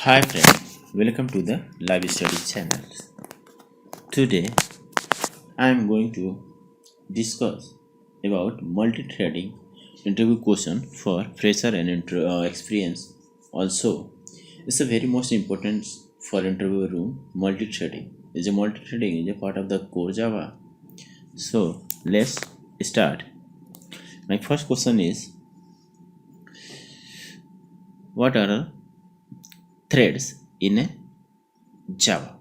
Hi friends, welcome to the live study channel. Today I am going to discuss about multi-threading interview question for fresher and experience. Also, it's a very most important for interview room. Multi-threading is a part of the core Java. So let's start. My first question is, what are threads in a Java?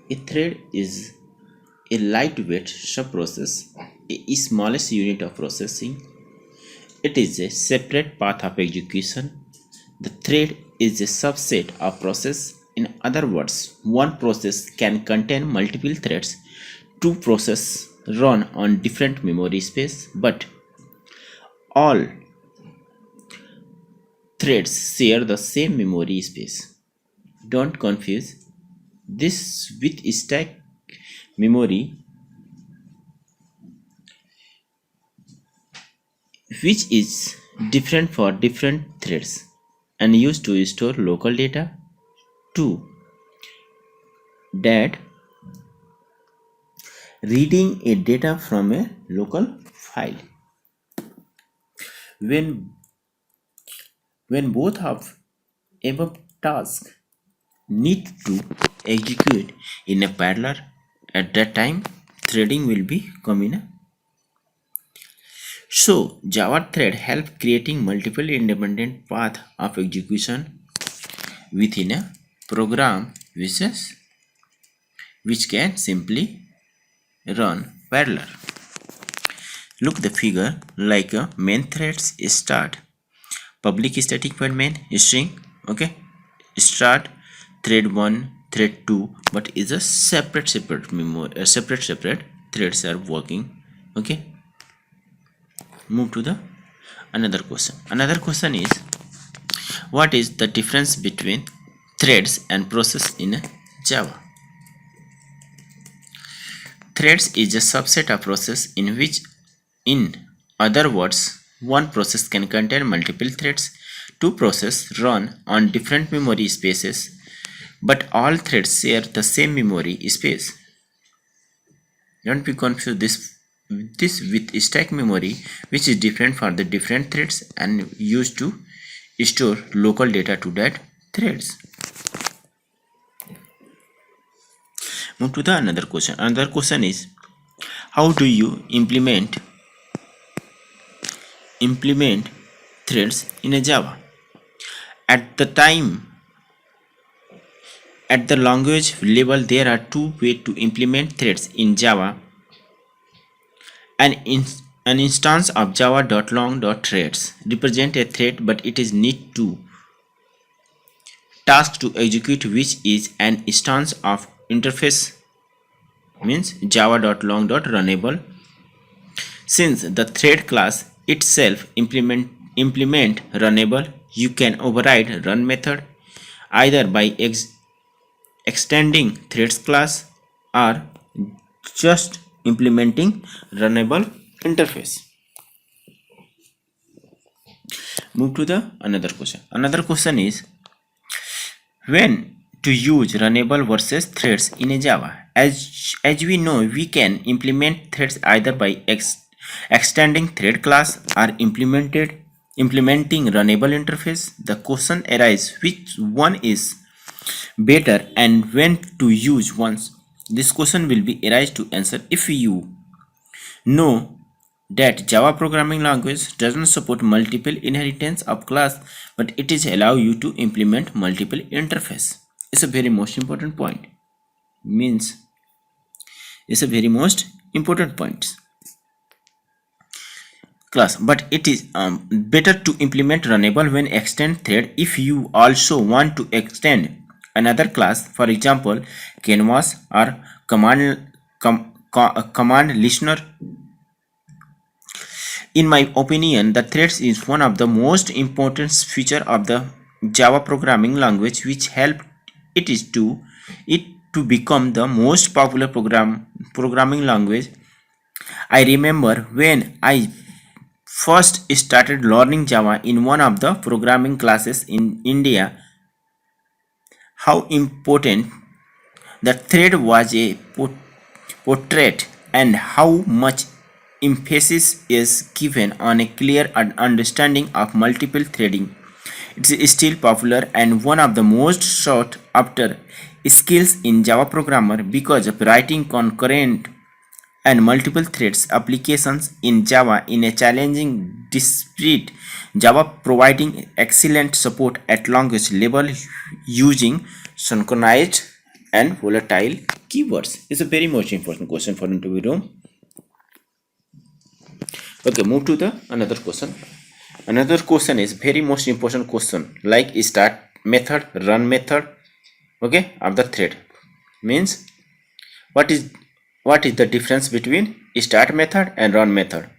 A thread is a lightweight subprocess, a smallest unit of processing. It is a separate path of execution. The thread is a subset of process. In other words, one process can contain multiple threads. Two processes run on different memory space, but all threads share the same memory space. Don't confuse this with stack memory, which is different for different threads and used to store local data. 2. That reading a data from a local file. When both of above tasks need to execute in a parallel, at that time threading will be common. So Java thread help creating multiple independent path of execution within a program which can simply run parallel. Look the figure like a main threads start public static void main string, okay, start thread 1 thread 2, but is a separate memory, separate threads are working. Okay, move to the another question is, what is the difference between threads and process in Java? Threads is a subset of process in which, in other words, one process can contain multiple threads. Two processes run on different memory spaces, but all threads share the same memory space. Don't be confused this with stack memory, which is different for the different threads and used to store local data to that threads. Move to the another question. Another question is, how do you implement threads in a Java? At the language level, there are two ways to implement threads in Java. An instance of java.long.threads represent a thread, but it is need to task to execute, which is an instance of interface, means java.long.runnable. Since the thread class itself implement runnable, you can override run method either by extending threads class or just implementing runnable interface. Move to the another question. Another question is, when to use runnable versus threads in a Java. As we know, we can implement threads either by extending thread class or implementing runnable interface. The question arises, which one is better and when to use once. This question will be arise to answer if you know that Java programming language doesn't support multiple inheritance of class, but it is allow you to implement multiple interface. It's a very most important point. Means it's a very most important point. Class, but it is better to implement runnable when extend thread if you also want to extend another class, for example canvas or command listener. In my opinion, the threads is one of the most important feature of the Java programming language, which helped it to become the most popular programming language. I remember when I first started learning Java in one of the programming classes in India. how important the thread was a portrait and how much emphasis is given on a clear understanding of multiple threading. It is still popular and one of the most sought after skills in Java programmer because of writing concurrent and multiple threads applications in Java in a challenging disparate Java providing excellent support at language level using synchronized and volatile keywords. It's a very much important question for interview room. Okay, move to the another question. Another question is very most important question like start method, run method, okay, of the thread. Means what is the difference between start method and run method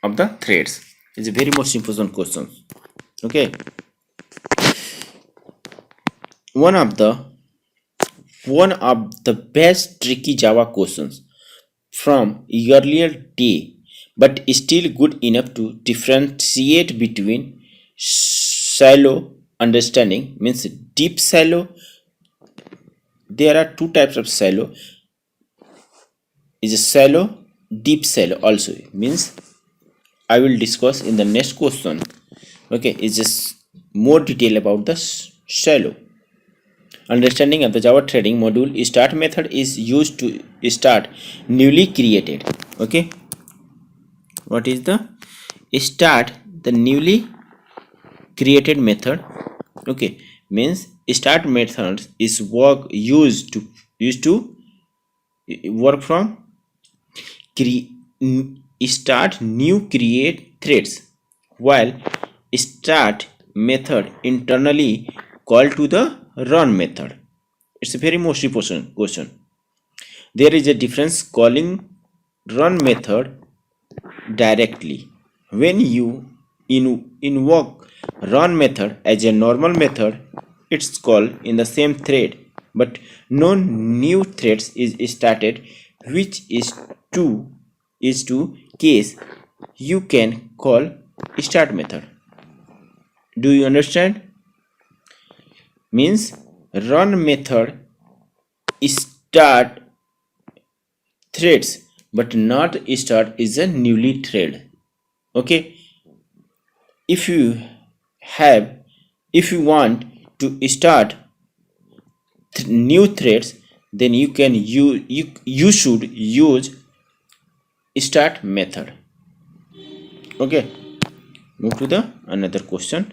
of the threads? It's a very most important question. Okay, one of the best tricky Java questions from earlier day, but still good enough to differentiate between shallow understanding means deep shallow. There are two types of shallow. Is a shallow, deep shallow also means I will discuss in the next question. Okay, it's just more detail about the shallow understanding of the Java threading module. Start method is used to start newly created. Okay, what is the start the newly created method? Okay, means start methods is used to work from start new create threads, while start method internally call to the run method. It's a very most important question. There is a difference calling run method directly. When you invoke run method as a normal method, it's called in the same thread, but no new threads is started, which is to case you can call start method. Do you understand? Means run method start threads, but not start is a newly thread. Okay, if you want to start new threads, then you should use start method. Okay, move to the another question.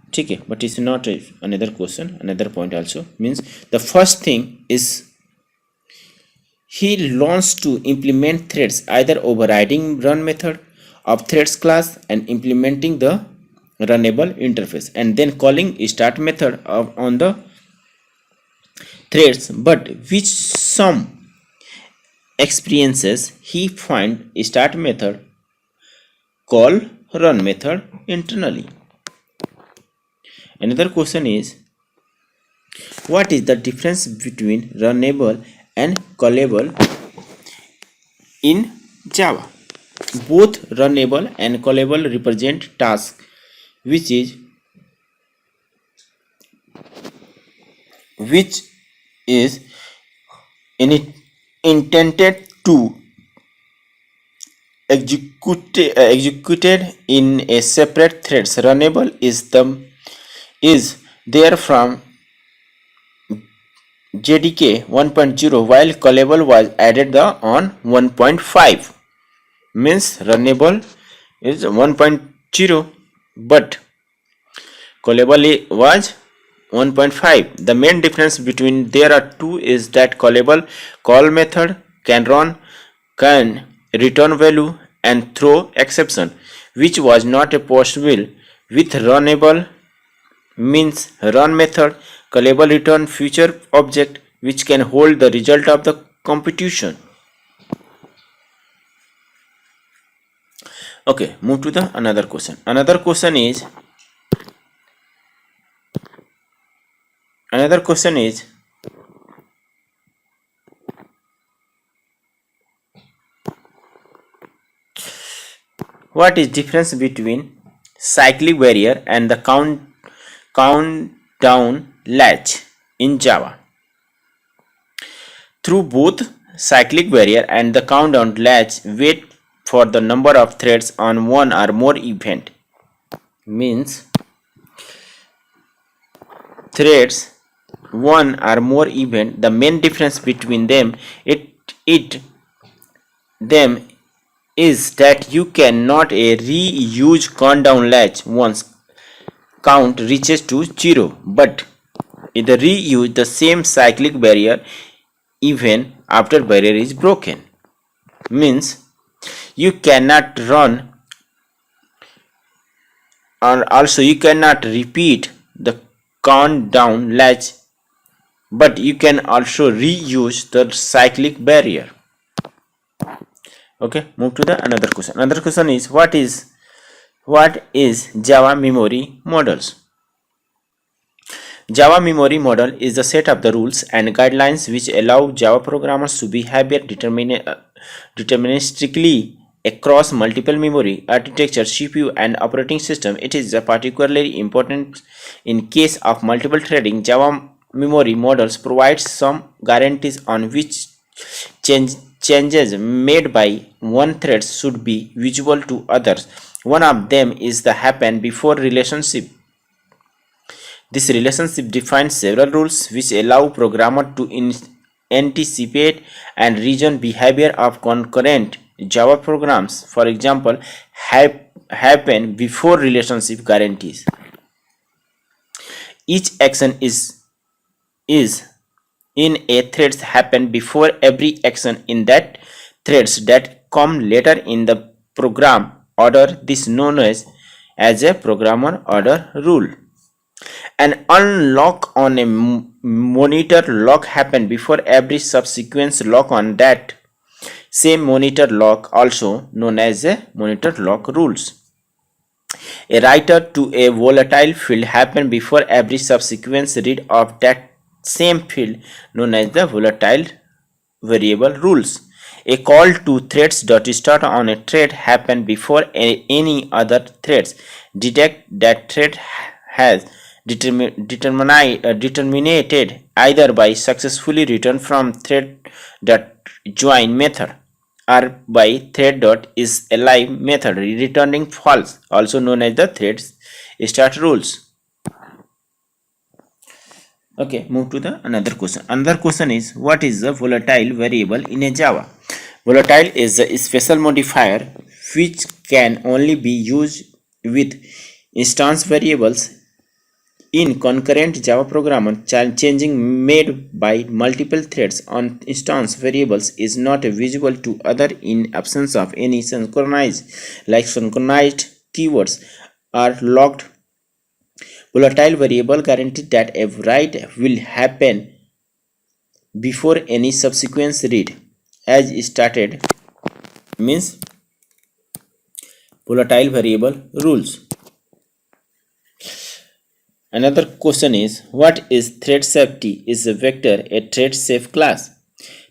Okay, but it's not another question, another point also. Means the first thing is he learns to implement threads, either overriding run method of threads class and implementing the runnable interface, and then calling start method on the threads, but with some experiences he find start method call run method internally. Another question is what is the difference between runnable and callable in Java? Both runnable and callable represent tasks which is intended to executed in a separate threads. Runnable is there from JDK 1.0, while callable was added on 1.5. Means runnable is 1.0 but callable was 1.5. The main difference between there are two is that callable call method can return value and throw exception, which was not possible with runnable. Means run method callable return future object which can hold the result of the computation. Okay, move to the another question. Another question is what is difference between cyclic barrier and the countdown latch? in Java. Through both cyclic barrier and the countdown latch, wait for the number of threads on one or more event. Means threads one or more event. The main difference between it them is that you cannot reuse countdown latch once count reaches to 0, but the reuse the same cyclic barrier even after barrier is broken. Means you cannot run, or also you cannot repeat the countdown latch, but you can also reuse the cyclic barrier. Okay, move to the another question. Another question is what is Java memory models? Java memory model is the set of the rules and guidelines which allow Java programmers to behave deterministically across multiple memory architectures, CPU, and operating system. It is particularly important in case of multiple threading. Java memory models provide some guarantees on which changes made by one thread should be visible to others. One of them is the happen before relationship. This relationship defines several rules which allow programmer to anticipate and reason behavior of concurrent Java programs. For example, happen before relationship guarantees. Each action is in a threads happen before every action in that threads that come later in the program order. This known as a programmer order rule. An unlock on a monitor lock happen before every subsequent lock on that same monitor lock, also known as a monitor lock rules. A writer to a volatile field happen before every subsequent read of that same field, known as the volatile variable rules. A call to threads.start on a thread happen before any other threads detect that thread has determinated either by successfully return from thread.join method or by thread.isAlive method returning false, also known as the threads start rules. Okay, move to the another question. Another question is what is the volatile variable in a Java? Volatile is a special modifier which can only be used with instance variables in concurrent Java program. Changing made by multiple threads on instance variables is not visible to other in absence of any synchronize, like synchronized keywords are locked. Volatile variable guarantee that a write will happen before any subsequent read as started. Means volatile variable rules. Another question is what is thread safety? Is a vector a thread safe class?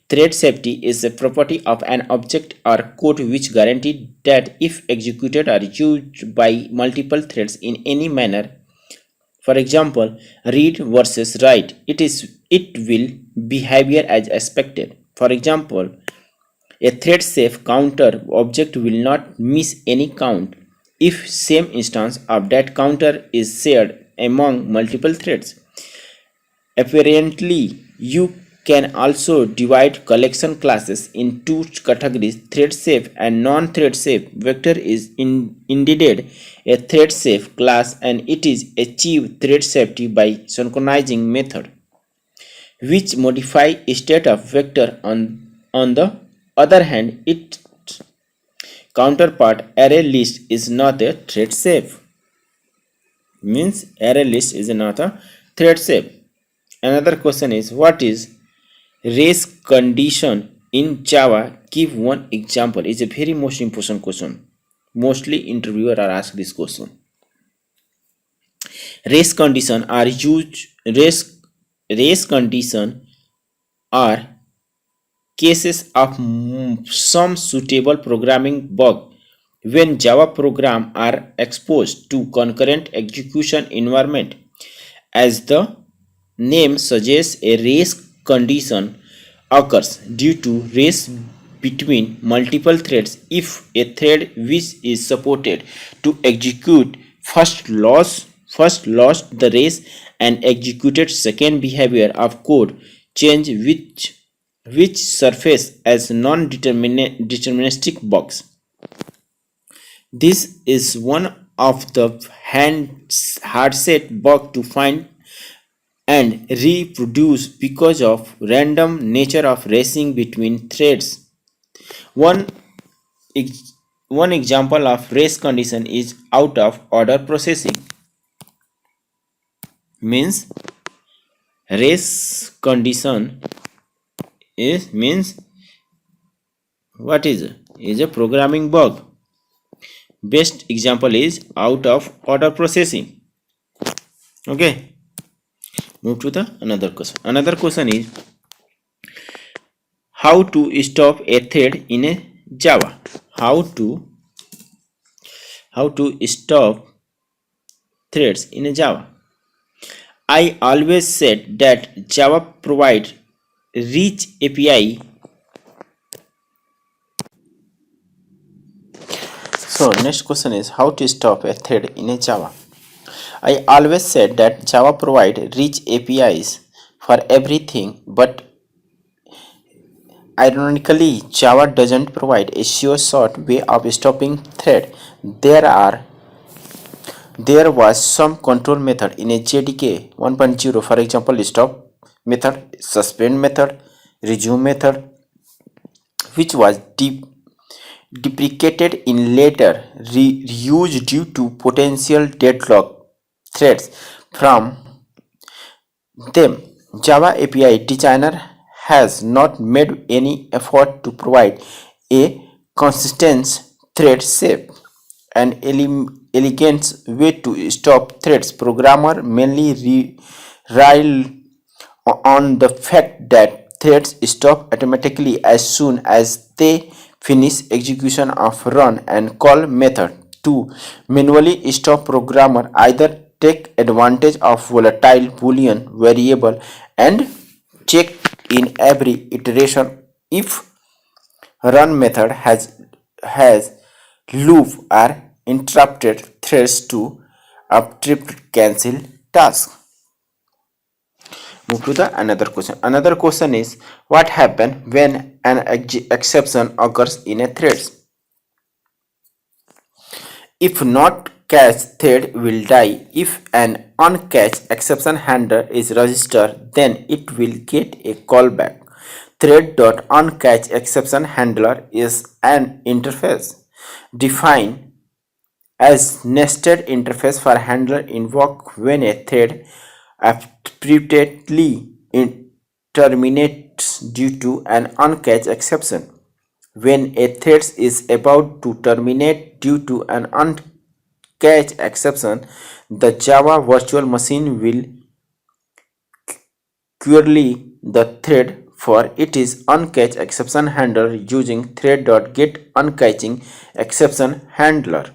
Thread safety is a property of an object or code which guarantees that if executed or used by multiple threads in any manner, for example, read versus write, it will behave as expected. For example, a thread safe counter object will not miss any count if same instance of that counter is shared among multiple threads. Apparently, you can also divide collection classes in two categories, thread safe and non-thread safe. Vector is indeed a thread safe class and it is achieve thread safety by synchronizing method which modify state of vector. On the other hand, its counterpart array list is not a thread safe. Means array list is not a thread safe. Another question is what is race condition in Java? Give one example. It's a very most important question. Mostly interviewer are asked this question. Race condition are used. Race condition are cases of some suitable programming bug when Java programs are exposed to concurrent execution environment. As the name suggests a race condition occurs due to race between multiple threads if a thread which is supported to execute first lost the race and executed second behavior of code change which surface as non-deterministic box. This is one of the hardest bug to find and reproduce because of random nature of racing between threads. One, one example of race condition is out of order processing. Means race condition means what is a programming bug. Best example is out of order processing. Okay, move to the another question. Another question is how to stop a thread in a Java. How to stop threads in a Java. I always said that Java provides rich API. So next question is how to stop a thread in a Java. I always said that Java provides rich APIs for everything, but ironically, Java doesn't provide a sure short way of stopping thread. There was some control method in a JDK 1.0, for example, stop method, suspend method, resume method, which was deprecated in later reuse due to potential deadlock threads from them. Java API designer has not made any effort to provide a consistent thread shape. An elegant way to stop threads. Programmer mainly rely on the fact that threads stop automatically as soon as they finish execution of run and call method. To manually stop, programmer either take advantage of volatile boolean variable and check in every iteration if run method has loop or interrupted threads to abrupt cancel task. Move to the another question. Another question is what happens when an exception occurs in a thread? If not catched, thread will die. If an uncatched exception handler is registered, then it will get a callback. Thread.uncatch exception handler is an interface defined as nested interface for handler invoke when a thread abruptly terminates due to an uncatched exception. When a thread is about to terminate due to an uncatched exception, the Java virtual machine will query the thread for its uncatched exception handler using thread.getUncatching exception handler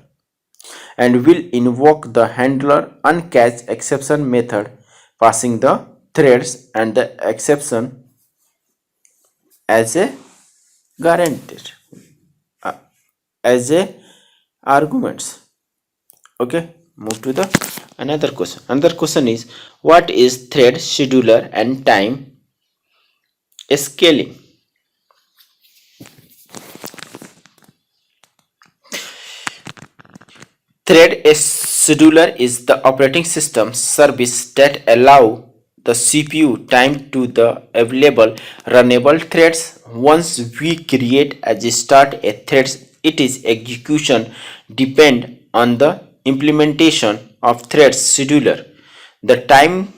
and will invoke the handler uncatched exception method passing the threads and the exception as a guaranteed as a arguments. Okay, move to the another question. Another question is what is thread scheduler and time scaling? Thread scheduler is the operating system service that allow the CPU time to the available runnable threads. Once we create as a start a thread, its execution depend on the implementation of thread scheduler. The time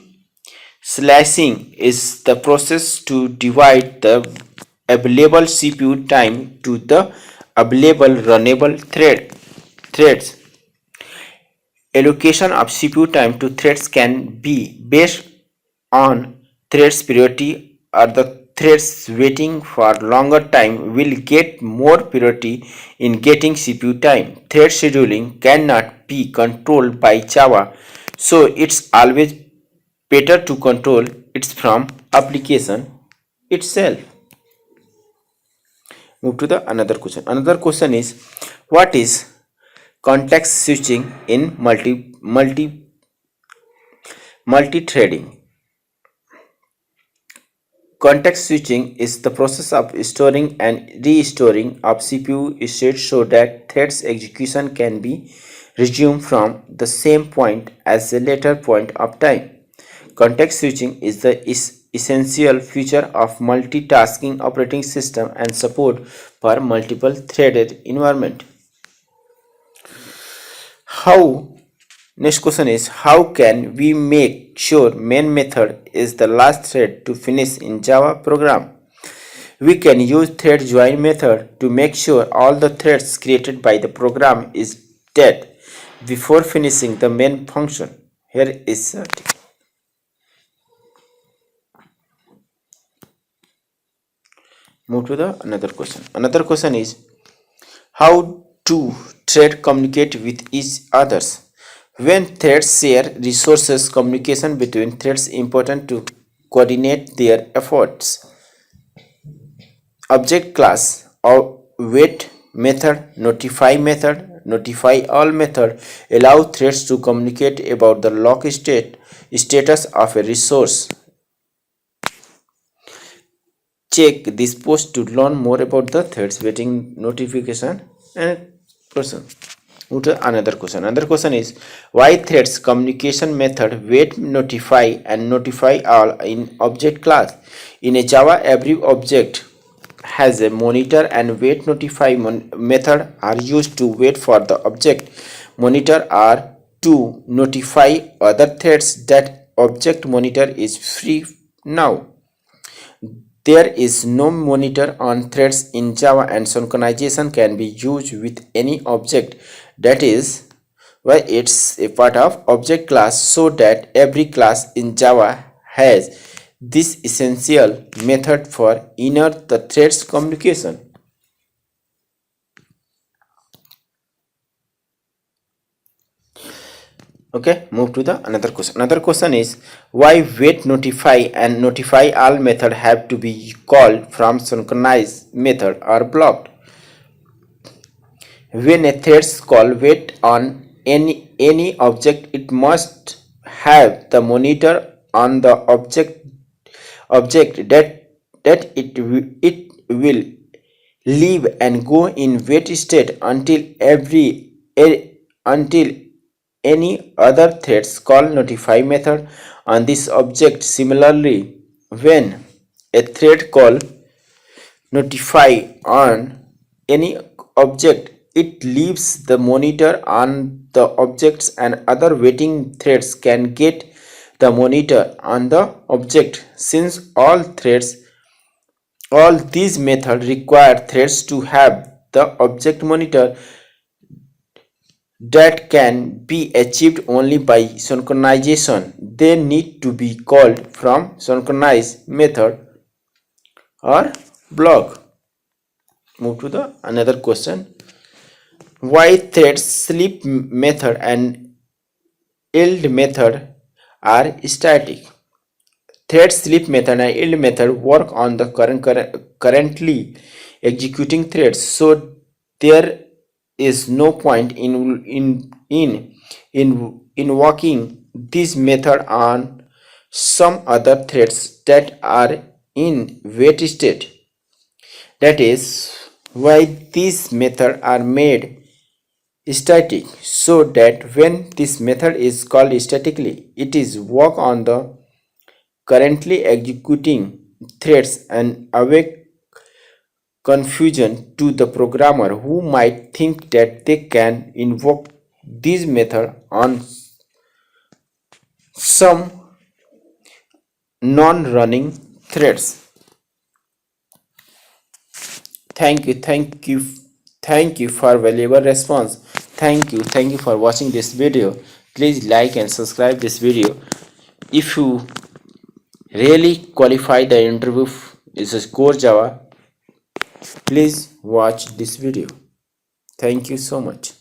slashing is the process to divide the available CPU time to the available runnable threads. Allocation of CPU time to threads can be based on threads priority or the threads waiting for longer time will get more priority in getting CPU time. Thread scheduling cannot be controlled by Java, so it's always better to control it from application itself. Move to the another question. Another question is, what is context switching in multi-threading? Context switching is the process of storing and restoring of CPU state so that thread's execution can be resumed from the same point as a later point of time. Context switching is the essential feature of multitasking operating system and support for multiple threaded environment. How Next question is, how can we make sure main method is the last thread to finish in Java program? We can use thread join method to make sure all the threads created by the program is dead before finishing the main function. Here is a tip. Move to the another question. Another question is, how do threads communicate with each others? When threads share resources, communication between threads is important to coordinate their efforts. Object class or wait method, notify all method allow threads to communicate about the lock status of a resource. Check this post to learn more about the threads waiting notification and person. Another question. Another question is, why threads communication method wait notify and notify all in object class? In a Java, every object has a monitor and wait notify method are used to wait for the object monitor or to notify other threads that object monitor is free now. There is no monitor on threads in Java and synchronization can be used with any object. That is why it's a part of object class, so that every class in Java has this essential method for inner the threads communication. Okay, move to the another question. Another question is, why wait notify and notify all method have to be called from synchronize method or blocked? When a thread's call wait on any object, it must have the monitor on the object that it will leave and go in wait state until any other threads call notify method on this object. Similarly, when a thread call notify on any object, it leaves the monitor on the objects and other waiting threads can get the monitor on the object. Since all these methods require threads to have the object monitor, that can be achieved only by synchronization. They need to be called from synchronize method or block. Move to the another question. Why thread sleep method and yield method are static? Thread sleep method and yield method work on the currently executing threads, so there is no point in invoking this method on some other threads that are in wait state. That is why these methods are made static, so that when this method is called statically, it is work on the currently executing threads and awake confusion to the programmer who might think that they can invoke this method on some non-running threads. Thank you for valuable response. Thank you for watching this video. Please like and subscribe this video. If you really qualify the interview is a core Java, please watch this video. Thank you so much.